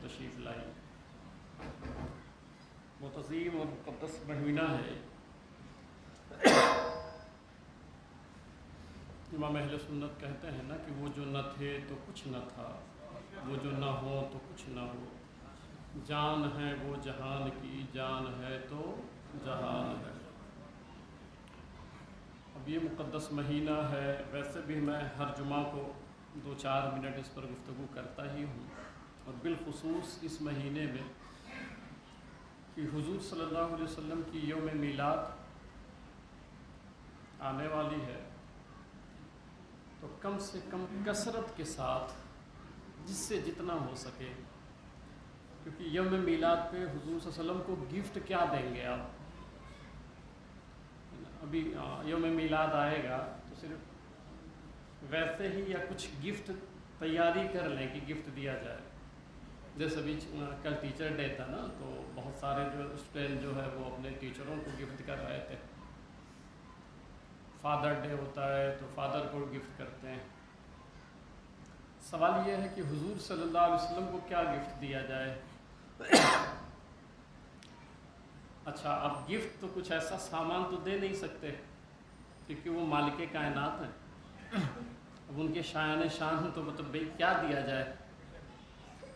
تشریف لائی۔ بہت عظیم اور مقدس مہینہ ہے۔ امام اہل سنت کہتے ہیں نا کہ وہ جو نہ تھے تو کچھ نہ تھا، وہ جو نہ ہو تو کچھ نہ ہو، جان ہے وہ جہان کی، جان ہے تو جہان ہے۔ اب یہ مقدس مہینہ ہے، ویسے بھی میں ہر جمعہ کو 2-4 منٹ اس پر گفتگو کرتا ہی ہوں، اور بالخصوص اس مہینے میں کہ حضور صلی اللہ علیہ وسلم کی یوم میلاد آنے والی ہے، تو کم سے کم کثرت کے ساتھ جس سے جتنا ہو سکے، کیونکہ یوم میلاد پہ حضور صلی اللہ علیہ وسلم کو گفٹ کیا دیں گے آپ؟ ابھی یوم میلاد آئے گا تو صرف ویسے ہی یا کچھ گفٹ تیاری کر لیں کہ گفٹ دیا جائے۔ جیسے ابھی کل ٹیچر ڈے تھا نا، تو بہت سارے جو اسٹوڈنٹ جو ہے وہ اپنے ٹیچروں کو گفٹ کر رہے تھے۔ فادر ڈے ہوتا ہے تو فادر کو گفٹ کرتے ہیں۔ سوال یہ ہے کہ حضور صلی اللہ علیہ وسلم کو کیا گفٹ دیا جائے؟ اچھا، اب گفٹ تو کچھ ایسا سامان تو دے نہیں سکتے کیونکہ وہ مالک کائنات ہیں، اب ان کے شایان شان تو مطلب بھائی کیا دیا جائے؟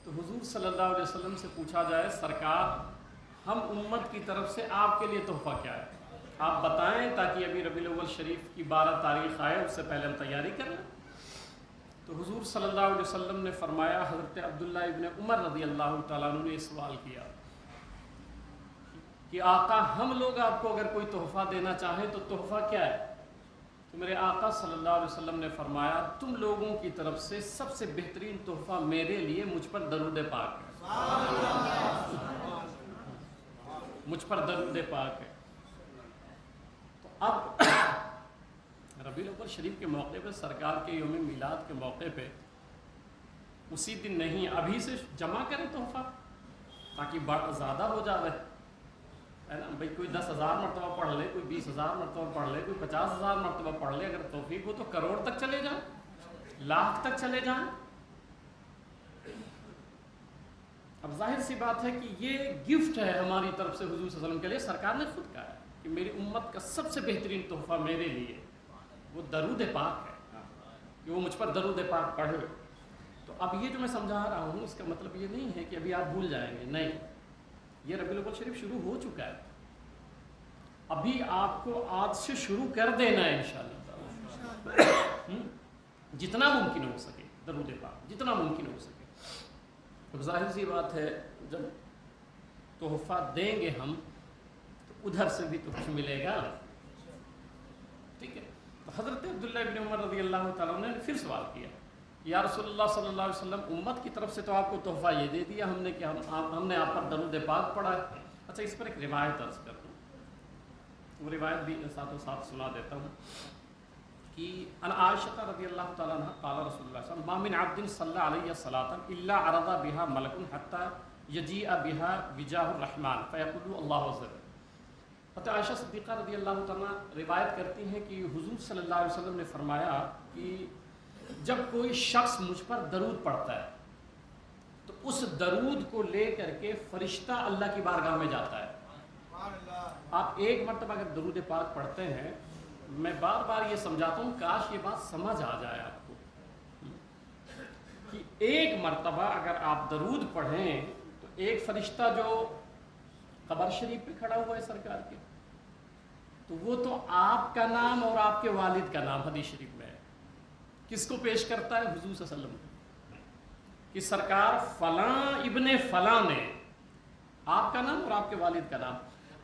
تو حضور صلی اللہ علیہ وسلم سے پوچھا جائے، سرکار ہم امت کی طرف سے آپ کے لیے تحفہ کیا ہے؟ آپ بتائیں تاکہ ابھی ربیع الاول شریف کی 12 تاریخ آئے، اس سے پہلے ہم تیاری کر لیں۔ تو حضور صلی اللہ علیہ وسلم نے فرمایا، حضرت عبداللہ ابن عمر رضی اللہ تعالیٰ عنہ نے سوال کیا کہ آقا ہم لوگ آپ کو اگر کوئی تحفہ دینا چاہیں تو تحفہ کیا ہے؟ تو میرے آقا صلی اللہ علیہ وسلم نے فرمایا، تم لوگوں کی طرف سے سب سے بہترین تحفہ میرے لیے مجھ پر درود پاک ہے، مجھ پر درود پاک ہے۔ تو اب ربیع الاول شریف کے موقع پہ، سرکار کے یوم میلاد کے موقع پہ، اسی دن نہیں ابھی سے جمع کریں تحفہ تاکہ زیادہ ہو جاوے، ہے نا بھائی؟ کوئی 10,000 مرتبہ پڑھ لے، کوئی 20,000 مرتبہ پڑھ لے، کوئی 50,000 مرتبہ پڑھ لے، اگر توفیق ہو تو کروڑ تک چلے جائیں، لاکھ تک چلے جائیں۔ اب ظاہر سی بات ہے کہ یہ گفٹ ہے ہماری طرف سے حضور صلی اللہ علیہ وسلم کے لیے۔ سرکار نے خود کہا ہے کہ میری امت کا سب سے بہترین تحفہ میرے لیے وہ درود پاک ہے، کہ وہ مجھ پر درود پاک پڑھے۔ تو اب یہ جو میں سمجھا رہا ہوں اس کا مطلب یہ نہیں ہے کہ ابھی آپ بھول جائیں گے، نہیں، یہ ربیع الاول شریف شروع ہو چکا ہے، ابھی آپ کو آج سے شروع کر دینا ہے انشاءاللہ، جتنا ممکن ہو سکے درود پاک، جتنا ممکن ہو سکے۔ اب ظاہر سی بات ہے جب تحفہ دیں گے ہم تو ادھر سے بھی تو کچھ ملے گا، ٹھیک ہے؟ تو حضرت عبداللہ ابن عمر رضی اللہ تعالیٰ عنہ نے پھر سوال کیا، یا رسول اللہ صلی اللہ علیہ وسلم، امت کی طرف سے تو آپ کو تحفہ یہ دے دیا ہم نے کہ ہم نے آپ پر درود پاک پڑھا ہے۔ اچھا، اس پر ایک روایت عرض کر دوں، وہ روایت بھی ساتھ و ساتھ سنا دیتا ہوں کہ ان عائشہ رضی اللہ تعالیٰ عنہ قال رسول اللہ صلی اللہ علیہ وسلم، ما من عبد صلی علیہ صلاۃ الا عرض بها ملک حتى یجیء بها وجاہ الرحمن فیقول اللہ عزوجل۔ حضرت عائشہ صدیقہ رضی اللہ تعالیٰ روایت کرتی ہیں کہ حضور صلی اللہ علیہ وسلم نے فرمایا کہ جب کوئی شخص مجھ پر درود پڑھتا ہے تو اس درود کو لے کر کے فرشتہ اللہ کی بارگاہ میں جاتا ہے۔ آپ ایک مرتبہ اگر درود پاک پڑھتے ہیں، میں بار بار یہ سمجھاتا ہوں، کاش یہ بات سمجھ آ جائے آپ کو کہ ایک مرتبہ اگر آپ درود پڑھیں تو ایک فرشتہ جو قبر شریف پہ کھڑا ہوا ہے سرکار کے، تو وہ تو آپ کا نام اور آپ کے والد کا نام حدیث شریف میں ہے، کس کو پیش کرتا ہے؟ حضور صلی اللہ علیہ وسلم، کہ سرکار فلاں ابن فلاں نے، آپ کا نام اور آپ کے والد کا نام۔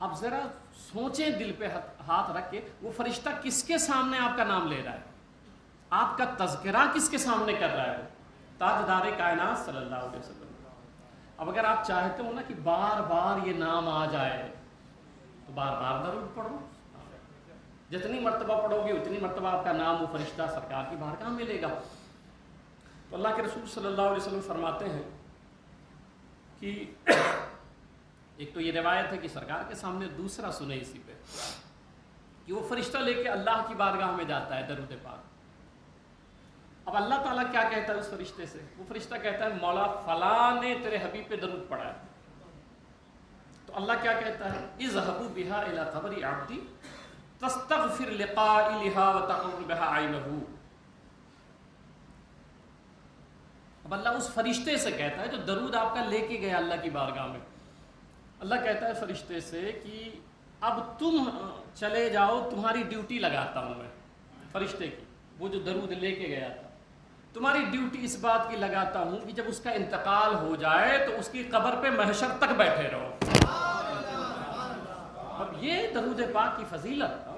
اب ذرا سوچیں دل پہ ہاتھ رکھ کے، وہ فرشتہ کس کے سامنے آپ کا نام لے رہا ہے، آپ کا تذکرہ کس کے سامنے کر رہا ہے؟ وہ تاجدار کائنات صلی اللہ علیہ وسلم۔ اب اگر آپ چاہتے ہو نا کہ بار بار یہ نام آ جائے تو بار بار درود پڑھو، جتنی مرتبہ پڑھو گے اتنی مرتبہ آپ کا نام وہ فرشتہ سرکار کی بارگاہ میں ملے گا۔ تو اللہ کے رسول صلی اللہ علیہ وسلم فرماتے ہیں کہ ایک تو یہ روایت ہے کہ سرکار کے سامنے، دوسرا سنے اسی پہ کہ وہ فرشتہ لے کے اللہ کی بارگاہ میں جاتا ہے درود پاک، اب اللہ تعالیٰ کیا کہتا ہے اس فرشتے سے؟ وہ فرشتہ کہتا ہے مولا فلاں نے تیرے حبیب پہ درود پڑھا ہے. تو اللہ کیا کہتا ہے؟ اذهبوا بها الى قبر عبدی تستغفر لقائلها وتقر بها عینہ. اب اللہ اس فرشتے سے کہتا ہے جو درود آپ کا لے کے گیا اللہ کی بارگاہ میں. اللہ کہتا ہے فرشتے سے کہ اب تم چلے جاؤ, تمہاری ڈیوٹی لگاتا ہوں میں. فرشتے کی, وہ جو درود لے کے گیا تھا, تمہاری ڈیوٹی اس بات کی لگاتا ہوں کہ جب اس کا انتقال ہو جائے تو اس کی قبر پہ محشر تک بیٹھے رہو. اب یہ درود پاک کی فضیلت,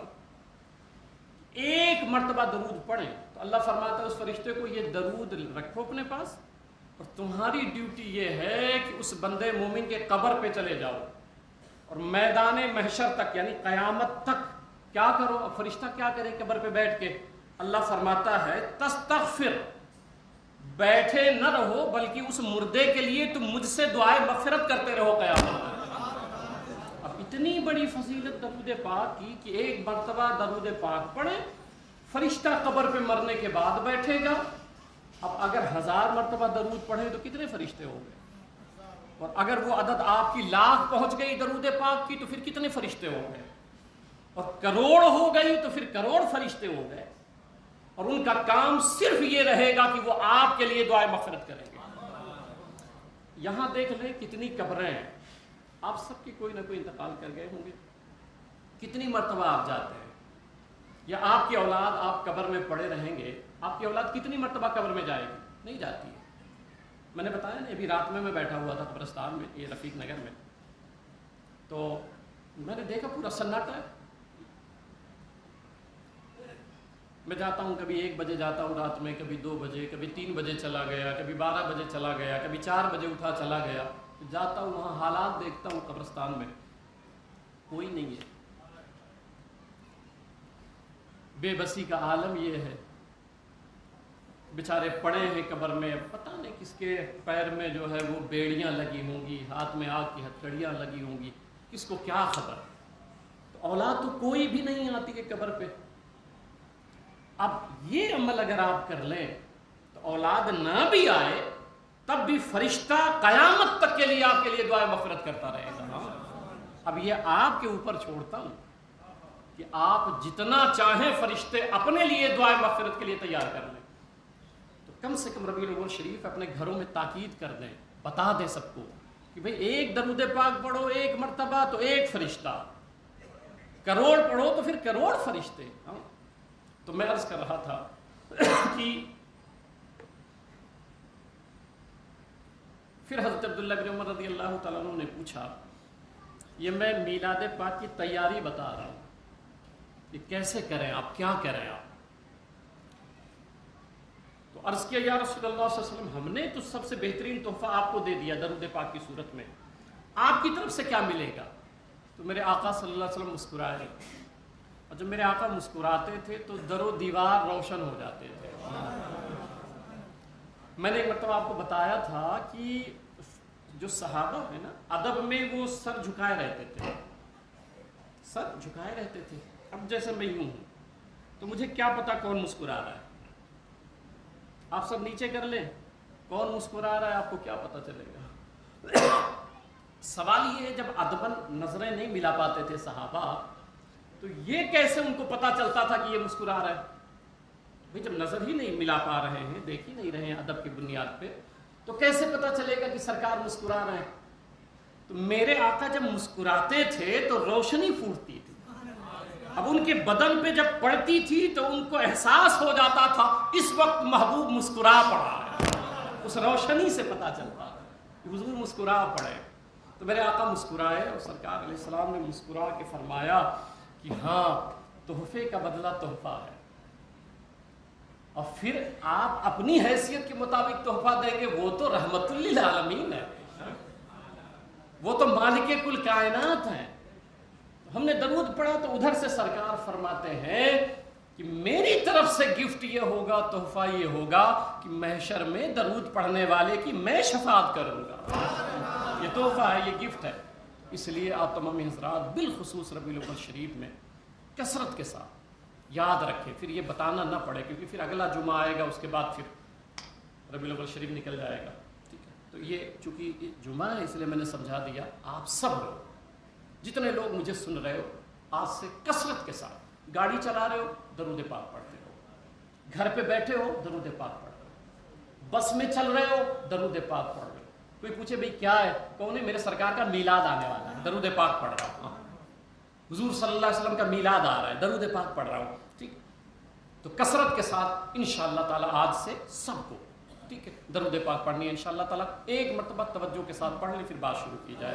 ایک مرتبہ درود پڑھیں تو اللہ فرماتا ہے اس فرشتے کو یہ درود رکھو اپنے پاس, اور تمہاری ڈیوٹی یہ ہے کہ اس بندے مومن کے قبر پہ چلے جاؤ اور میدان محشر تک یعنی قیامت تک کیا کرو. اب فرشتہ کیا کرے قبر پہ بیٹھ کے؟ اللہ فرماتا ہے تستغفر, بیٹھے نہ رہو بلکہ اس مردے کے لیے تم مجھ سے دعائے مغفرت کرتے رہو قیامت تک. اب اتنی بڑی فضیلت درود پاک کی کہ ایک مرتبہ درود پاک پڑھے, فرشتہ قبر پہ مرنے کے بعد بیٹھے گا. اب اگر 1000 مرتبہ درود پڑھے تو کتنے فرشتے ہو گئے, اور اگر وہ عدد آپ کی 1,00,000 پہنچ گئی درود پاک کی تو پھر کتنے فرشتے ہو گئے, اور کروڑ ہو گئی تو پھر کروڑ فرشتے ہو گئے, اور ان کا کام صرف یہ رہے گا کہ وہ آپ کے لیے دعائیں مغفرت کریں گے. یہاں دیکھ لیں کتنی قبریں ہیں, آپ سب کی کوئی نہ کوئی انتقال کر گئے ہوں گے. کتنی مرتبہ آپ جاتے ہیں, یا آپ کی اولاد آپ قبر میں پڑے رہیں گے, آپ کی اولاد کتنی مرتبہ قبر میں جائے گی؟ نہیں جاتی ہے. میں نے بتایا نا, ابھی رات میں بیٹھا ہوا تھا قبرستان میں, یہ رفیق نگر میں, تو میں نے دیکھا پورا سناٹا ہے. میں جاتا ہوں, کبھی 1 بجے جاتا ہوں رات میں, کبھی 2 بجے, کبھی 3 بجے چلا گیا, کبھی 12 بجے چلا گیا, کبھی 4 بجے اٹھا چلا گیا. جاتا ہوں وہاں حالات دیکھتا ہوں قبرستان میں کوئی نہیں ہے. بے بسی کا عالم یہ ہے, بیچارے پڑے ہیں قبر میں, پتہ نہیں کس کے پیر میں جو ہے وہ بیڑیاں لگی ہوں گی, ہاتھ میں آگ کی ہتھکڑیاں لگی ہوں گی, کس کو کیا خبر. تو اولاد تو کوئی بھی نہیں آتی ہے قبر پہ. اب یہ عمل اگر آپ کر لیں تو اولاد نہ بھی آئے تب بھی فرشتہ قیامت تک کے لیے آپ کے لیے دعائیں مغفرت کرتا رہے گا. اب یہ آپ کے اوپر چھوڑتا ہوں کہ آپ جتنا چاہیں فرشتے اپنے لیے دعائیں مغفرت کے لیے تیار کر لیں. تو کم سے کم ربیع الاول شریف اپنے گھروں میں تاکید کر دیں, بتا دیں سب کو کہ بھئی ایک درود پاک پڑھو 1 مرتبہ تو 1 فرشتہ, کروڑ پڑھو تو پھر کروڑ فرشتے. تو میں عرض کر رہا تھا کہ پھر حضرت عبداللہ بن عمر رضی اللہ تعالیٰ عنہ نے پوچھا, یہ میں میلاد پاک کی تیاری بتا رہا ہوں کہ کیسے کریں آپ, کیا کریں آپ. تو عرض کیا یا رسول اللہ صلی اللہ علیہ وسلم, ہم نے تو سب سے بہترین تحفہ آپ کو دے دیا درود پاک کی صورت میں, آپ کی طرف سے کیا ملے گا؟ تو میرے آقا صلی اللہ علیہ وسلم مسکرائے, اور جب میرے آقا مسکراتے تھے تو در و دیوار روشن ہو جاتے تھے. میں نے ایک مرتبہ آپ کو بتایا تھا کہ جو صحابہ ہیں نا, ادب میں وہ سر جھکائے رہتے تھے, سر جھکائے رہتے تھے. اب جیسے میں یوں ہوں تو مجھے کیا پتا کون مسکرا رہا ہے, آپ سب نیچے کر لیں, کون مسکرا رہا ہے آپ کو کیا پتا چلے گا. سوال یہ ہے, جب ادباً نظریں نہیں ملا پاتے تھے صحابہ, تو یہ کیسے ان کو پتا چلتا تھا کہ یہ مسکرا رہا ہے؟ بھئی جب نظر ہی نہیں ملا پا رہے ہیں, دیکھ ہی نہیں رہے ہیں ادب کی بنیاد پہ, تو کیسے پتا چلے گا کہ سرکار مسکرا رہے ہیں؟ تو میرے آقا جب مسکراتے تھے تو روشنی پھوٹتی تھی. اب ان کے بدن پہ جب پڑتی تھی تو ان کو احساس ہو جاتا تھا اس وقت محبوب مسکرا پڑا ہے. اس روشنی سے پتا چلتا کہ حضور مسکرا پڑے. تو میرے آقا مسکرائے, اور سرکار علیہ السلام نے مسکرا کے فرمایا کہ ہاں تحفے کا بدلہ تحفہ ہے, اور پھر آپ اپنی حیثیت کے مطابق تحفہ دیں گے, وہ تو رحمت للعالمین ہے, وہ تو مالک کل کائنات ہیں. ہم نے درود پڑھا تو ادھر سے سرکار فرماتے ہیں کہ میری طرف سے گفٹ یہ ہوگا, تحفہ یہ ہوگا کہ محشر میں درود پڑھنے والے کی میں شفاعت کروں گا. یہ تحفہ ہے, یہ گفٹ ہے. اس لیے آپ تمام حضرات بالخصوص ربیع الاول شریف میں کثرت کے ساتھ یاد رکھیں، پھر یہ بتانا نہ پڑے، کیونکہ پھر اگلا جمعہ آئے گا، اس کے بعد پھر ربیع الاول شریف نکل جائے گا، ٹھیک ہے؟ تو یہ چونکہ جمعہ ہے اس لیے میں نے سمجھا دیا. آپ سب لوگ جتنے لوگ مجھے سن رہے ہو، آج سے کثرت کے ساتھ گاڑی چلا رہے ہو درود پاک پڑھتے ہو، گھر پہ بیٹھے ہو درود پاک پڑھتے ہو، بس میں چل رہے ہو درود پاک پڑھ رہے ہو. کوئی پوچھے بھئی کیا ہے، کون ہے؟ میرے سرکار کا میلاد آنے والا ہے، درود پاک پڑھ رہا ہوں. حضور صلی اللہ علیہ وسلم کا میلاد آ رہا ہے، درود پاک پڑھ رہا ہوں. ٹھیک، تو کثرت کے ساتھ انشاءاللہ تعالی آج سے سب کو، ٹھیک ہے، درود پاک پڑھنی ہے انشاءاللہ تعالی. ایک مرتبہ توجہ کے ساتھ پڑھ لیں، پھر بات شروع کی جائے.